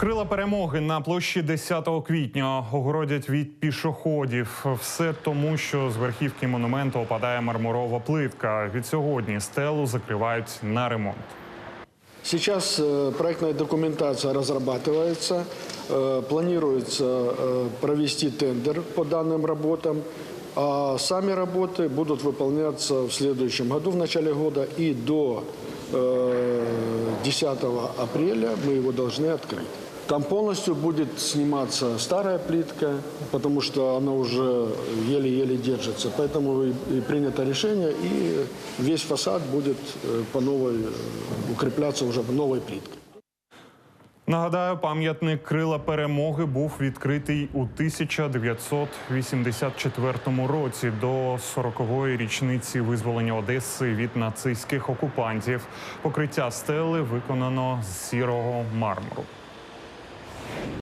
Крила перемоги на площі 10 квітня огородять від пішоходів. Все тому, що з верхівки монументу опадає мармурова плитка. Від сьогодні стелу закривають на ремонт. Сейчас проектная документация разрабатывается. Планируется провести тендер по данным работам. А сами работы будут выполняться в следующем году, в начале года. И до 10 апреля мы его должны открыть. Там полностью будет сниматься старая плитка, потому что она уже еле-еле держится. Поэтому и принято решение, и весь фасад будет по новой укрепляться уже новой плиткой. Нагадаю, пам'ятник «Крила перемоги» був відкритий у 1984 році до 40-ї річниці визволення Одеси від нацистських окупантів. Покриття стели виконано з сірого мармуру.